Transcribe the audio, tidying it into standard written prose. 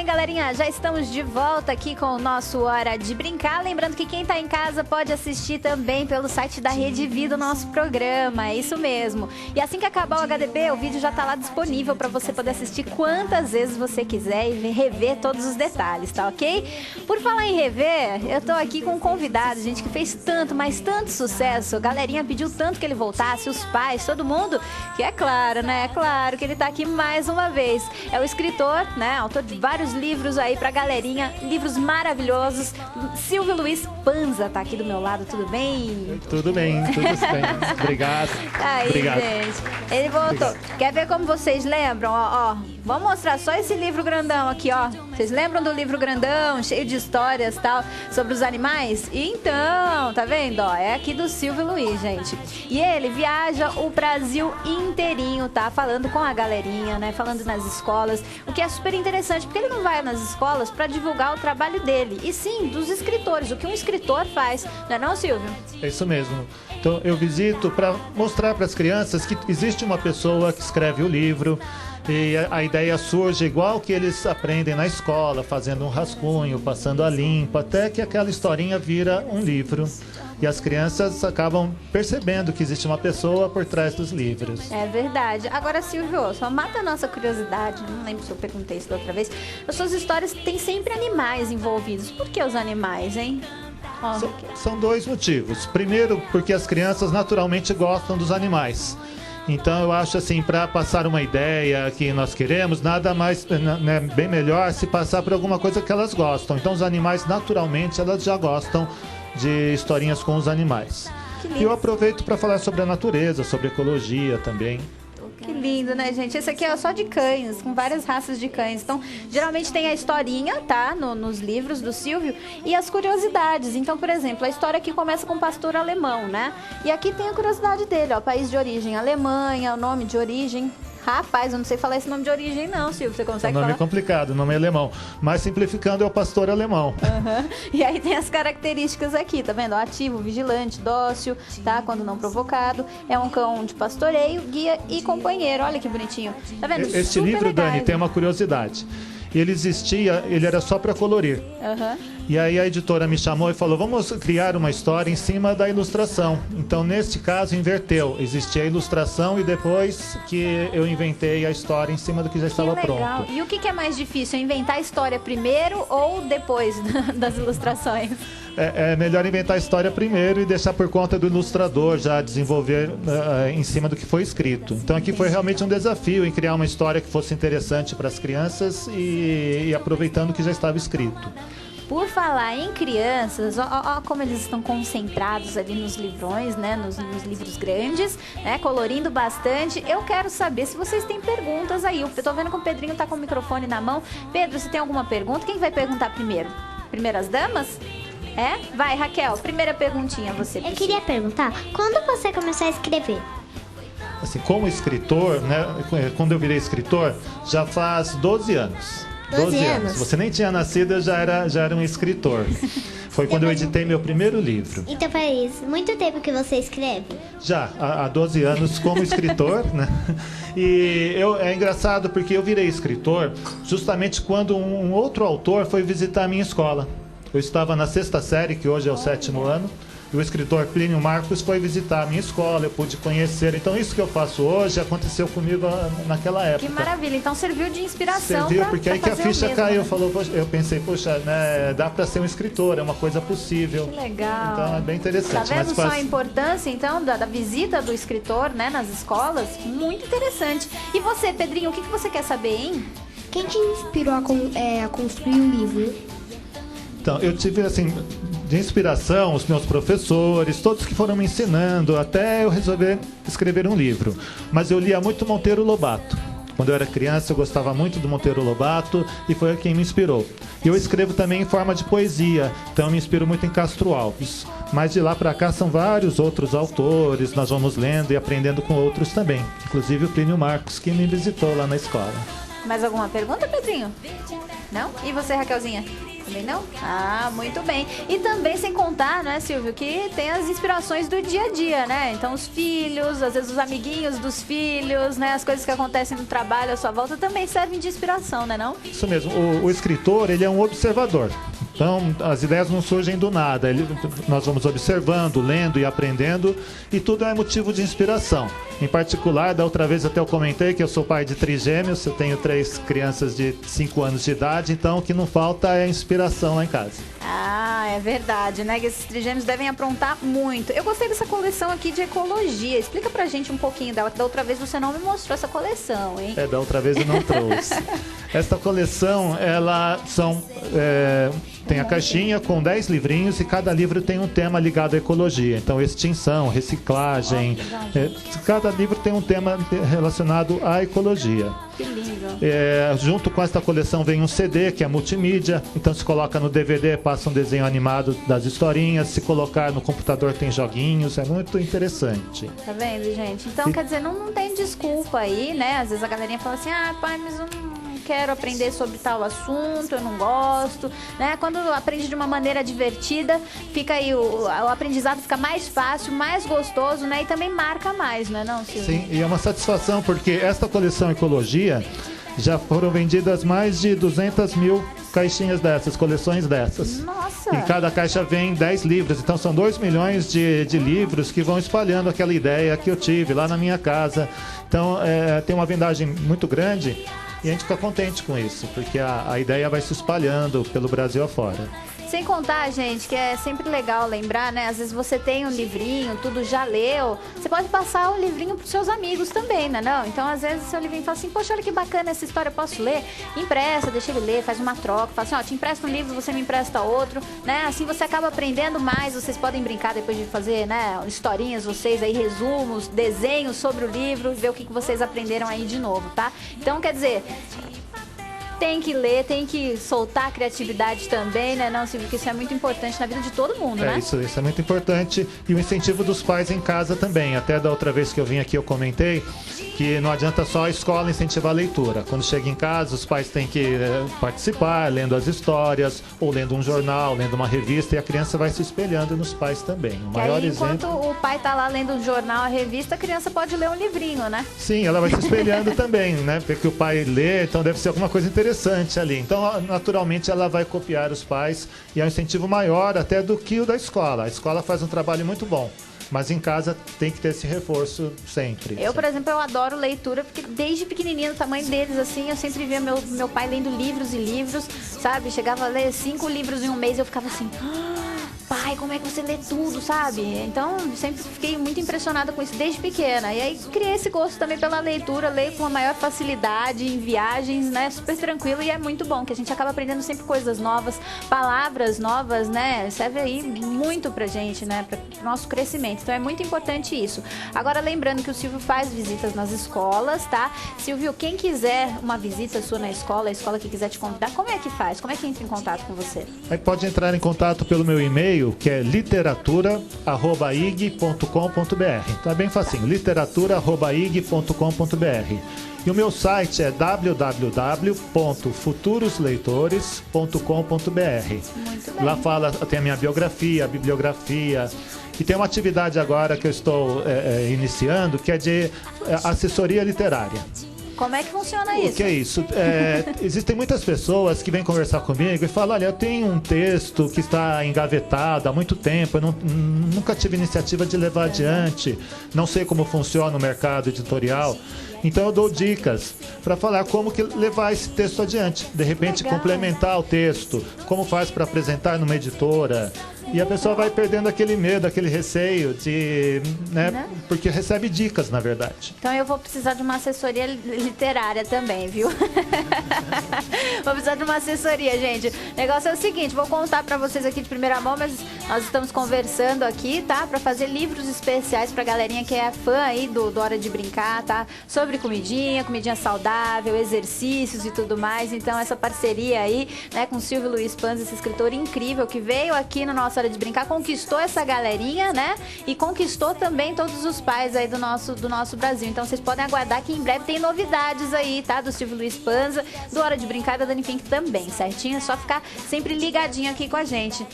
galerinha, já estamos de volta aqui com o nosso Hora de Brincar. Lembrando que quem tá em casa pode assistir também pelo site da Rede Vida o nosso programa, é isso mesmo. E assim que acabar o HDB, o vídeo já tá lá disponível para você poder assistir quantas vezes você quiser e rever todos os detalhes, tá ok? Por falar em rever, eu tô aqui com um convidado, gente, que fez tanto, mas tanto sucesso. A galerinha pediu tanto que ele voltasse, os pais, todo mundo, que é claro, né? É claro que ele tá aqui mais uma vez. É o escritor, né? Autor de vários livros aí pra galerinha, livros maravilhosos. Silvio Luiz Panza tá aqui do meu lado, tudo bem? Tudo bem. Obrigado. Aí, Obrigado. gente, ele voltou. Obrigado. Quer ver como vocês lembram? Ó, vamos mostrar só esse livro grandão aqui, ó. Vocês lembram do livro grandão, cheio de histórias e tal, sobre os animais? Então, tá vendo? Ó, é aqui do Silvio Luiz, gente. E ele viaja o Brasil inteirinho, tá? Falando com a galerinha, né? Falando nas escolas, o que é super interessante, porque ele não vai nas escolas para divulgar o trabalho dele, e sim dos escritores, o que um escritor faz, não é não, Silvio? É isso mesmo. Então eu visito para mostrar para as crianças que existe uma pessoa que escreve o livro e a ideia surge igual que eles aprendem na escola, fazendo um rascunho, passando a limpo, até que aquela historinha vira um livro. E as crianças acabam percebendo que existe uma pessoa por trás dos livros. É verdade. Agora, Silvio, só mata a nossa curiosidade. Não lembro se eu perguntei isso da outra vez. As suas histórias têm sempre animais envolvidos. Por que os animais, hein? São dois motivos. Primeiro, porque as crianças naturalmente gostam dos animais. Então eu acho assim, para passar uma ideia que nós queremos, nada mais, né, bem melhor se passar por alguma coisa que elas gostam. Então os animais, naturalmente, elas já gostam de historinhas com os animais. E eu aproveito para falar sobre a natureza, sobre ecologia também. Que lindo, né, gente? Esse aqui é só de cães, com várias raças de cães. Então, geralmente tem a historinha, tá? Nos livros do Silvio, e as curiosidades. Então, por exemplo, a história aqui começa com um pastor alemão, né? E aqui tem a curiosidade dele, ó. País de origem, Alemanha, o nome de origem. Rapaz, eu não sei falar esse nome de origem não, Silvio. Você consegue falar? O nome é complicado, o nome é alemão. Mas simplificando, é o pastor alemão. Uhum. E aí tem as características aqui, tá vendo? Ativo, vigilante, dócil, tá? Quando não provocado. É um cão de pastoreio, guia e companheiro. Olha que bonitinho. Tá vendo? Este livro, legais, Dani, tem uma curiosidade. Ele existia, ele era só para colorir. Uhum. E aí a editora me chamou e falou, vamos criar uma história em cima da ilustração. Então, neste caso, inverteu. Existia a ilustração e depois que eu inventei a história em cima do que já estava pronto. E o que é mais difícil, inventar a história primeiro ou depois das ilustrações? É melhor inventar a história primeiro e deixar por conta do ilustrador já desenvolver em cima do que foi escrito. Então aqui foi realmente um desafio em criar uma história que fosse interessante para as crianças e aproveitando o que já estava escrito. Por falar em crianças, ó como eles estão concentrados ali nos livrões, né? Nos livros grandes, né? Colorindo bastante. Eu quero saber se vocês têm perguntas aí. Eu tô vendo que o Pedrinho tá com o microfone na mão. Pedro, se tem alguma pergunta, quem vai perguntar primeiro? Primeiro as damas? É? Vai, Raquel, primeira perguntinha você. Eu queria perguntar, quando você começou a escrever? Assim, como escritor, né? Quando eu virei escritor, já faz 12 anos. 12 anos? Você nem tinha nascido, eu já era um escritor. Foi quando eu editei meu primeiro livro. Então faz muito tempo que você escreve? Já, há 12 anos como escritor, né? E é engraçado porque eu virei escritor justamente quando um outro autor foi visitar a minha escola. Eu estava na 6ª série, que hoje é o 7º ano, e o escritor Plínio Marcos foi visitar a minha escola, eu pude conhecer. Então isso que eu faço hoje aconteceu comigo naquela época. Que maravilha, então serviu de inspiração. Serviu, porque aí que a ficha caiu, eu pensei, poxa, né, dá para ser um escritor, é uma coisa possível. Que legal. Então é bem interessante. Tá vendo só a importância, então, da visita do escritor, né, nas escolas? Muito interessante. E você, Pedrinho, o que você quer saber, hein? Quem te inspirou a construir o livro? Então, eu tive, assim, de inspiração, os meus professores, todos que foram me ensinando, até eu resolver escrever um livro. Mas eu lia muito Monteiro Lobato. Quando eu era criança, eu gostava muito do Monteiro Lobato e foi quem me inspirou. E eu escrevo também em forma de poesia, então eu me inspiro muito em Castro Alves. Mas de lá para cá são vários outros autores, nós vamos lendo e aprendendo com outros também. Inclusive o Plínio Marcos, que me visitou lá na escola. Mais alguma pergunta, Pedrinho? Não? E você, Raquelzinha? Também não? Ah, muito bem. E também sem contar, né, Silvio, que tem as inspirações do dia a dia, né? Então os filhos, às vezes os amiguinhos dos filhos, né? As coisas que acontecem no trabalho à sua volta também servem de inspiração, né não? Isso mesmo. O escritor, ele é um observador. Então, as ideias não surgem do nada. Nós vamos observando, lendo e aprendendo, e tudo é motivo de inspiração. Em particular, da outra vez até eu comentei que eu sou pai de trigêmeos, eu tenho 3 crianças de 5 anos de idade, então o que não falta é inspiração lá em casa. Ah, é verdade, né? Que esses trigêmeos devem aprontar muito. Eu gostei dessa coleção aqui de ecologia. Explica pra gente um pouquinho. Da outra vez você não me mostrou essa coleção, hein? Da outra vez eu não trouxe. Esta coleção, ela tem a caixinha com 10 livrinhos e cada livro tem um tema ligado à ecologia. Então, extinção, reciclagem. Cada livro tem um tema relacionado à ecologia. Que lindo. Junto com esta coleção vem um CD, que é multimídia. Então, se coloca no DVD, passa um desenho animado das historinhas. Se colocar no computador, tem joguinhos. É muito interessante. Tá vendo, gente? Então, quer dizer, não tem desculpa aí, né? Às vezes a galerinha fala assim, pai, mas eu não quero aprender sobre tal assunto, eu não gosto, né? Quando aprende de uma maneira divertida, fica aí, o aprendizado fica mais fácil, mais gostoso, né? E também marca mais, não é não, Silvio? Sim, e é uma satisfação, porque esta coleção Ecologia já foram vendidas mais de 200 mil caixinhas dessas, coleções dessas. Nossa! Em cada caixa vem 10 livros, então são 2 milhões de livros que vão espalhando aquela ideia que eu tive lá na minha casa. Então, tem uma vendagem muito grande. E a gente fica contente com isso, porque a ideia vai se espalhando pelo Brasil afora. Sem contar, gente, que é sempre legal lembrar, né? Às vezes você tem um livrinho, tudo já leu. Você pode passar o livrinho pros seus amigos também, né? Não? Então, às vezes, seu livrinho fala assim, poxa, olha que bacana essa história, eu posso ler? Empresta, deixa ele ler, faz uma troca. Fala assim, te empresta um livro, você me empresta outro, né? Assim você acaba aprendendo mais, vocês podem brincar depois de fazer, né? Historinhas, vocês aí, resumos, desenhos sobre o livro, ver o que vocês aprenderam aí de novo, tá? Então, quer dizer... Tem que ler, tem que soltar a criatividade também, né, não, Silvio? Porque isso é muito importante na vida de todo mundo, né? Isso é muito importante. E o incentivo dos pais em casa também. Até da outra vez que eu vim aqui, eu comentei que não adianta só a escola incentivar a leitura. Quando chega em casa, os pais têm que participar, lendo as histórias, ou lendo um jornal, lendo uma revista, e a criança vai se espelhando nos pais também. O maior enquanto exemplo... o pai tá lá lendo um jornal, a revista, a criança pode ler um livrinho, né? Sim, ela vai se espelhando também, né? Porque o pai lê, então deve ser alguma coisa interessante ali. Então, naturalmente, ela vai copiar os pais, e é um incentivo maior até do que o da escola. A escola faz um trabalho muito bom. Mas em casa tem que ter esse reforço sempre. Eu, por exemplo, eu adoro leitura, porque desde pequenininha, do tamanho deles, assim, eu sempre via meu pai lendo livros e livros, sabe? Chegava a ler 5 livros em um mês e eu ficava assim... pai, como é que você lê tudo, sabe? Então, sempre fiquei muito impressionada com isso desde pequena. E aí, criei esse gosto também pela leitura, leio com a maior facilidade, em viagens, né? Super tranquilo, e é muito bom, que a gente acaba aprendendo sempre coisas novas, palavras novas, né? Serve aí muito pra gente, né? Pro nosso crescimento. Então, é muito importante isso. Agora, lembrando que o Silvio faz visitas nas escolas, tá? Silvio, quem quiser uma visita sua na escola, a escola que quiser te convidar, como é que faz? Como é que entra em contato com você? Aí pode entrar em contato pelo meu e-mail, que é literatura@ig.com.br. Então é bem facinho, literatura@ig.com.br. E o meu site é www.futurosleitores.com.br. Lá tem a minha biografia, a bibliografia. E tem uma atividade agora que eu estou iniciando, que é de assessoria literária. Como é que funciona isso? O que é isso? Existem muitas pessoas que vêm conversar comigo e falam, olha, eu tenho um texto que está engavetado há muito tempo, eu nunca tive iniciativa de levar adiante, não sei como funciona o mercado editorial. Então eu dou dicas para falar como que levar esse texto adiante. De repente, complementar o texto, como faz para apresentar numa editora. E a pessoa vai perdendo aquele medo, aquele receio de, né? Porque recebe dicas, na verdade. Então eu vou precisar de uma assessoria literária também, viu? Vou precisar de uma assessoria, gente. O negócio é o seguinte, vou contar pra vocês aqui de primeira mão, mas nós estamos conversando aqui, tá? Pra fazer livros especiais pra galerinha que é fã aí do Hora de Brincar, tá? Sobre comidinha saudável, exercícios e tudo mais. Então essa parceria aí, né, com o Silvio Luiz Panzi, esse escritor incrível que veio aqui no nosso Hora Hora de Brincar conquistou essa galerinha, né? E conquistou também todos os pais aí do nosso Brasil. Então vocês podem aguardar que em breve tem novidades aí, tá? Do Silvio Luiz Panza, do Hora de Brincar e da Dani Fink também, certinho? É só ficar sempre ligadinho aqui com a gente.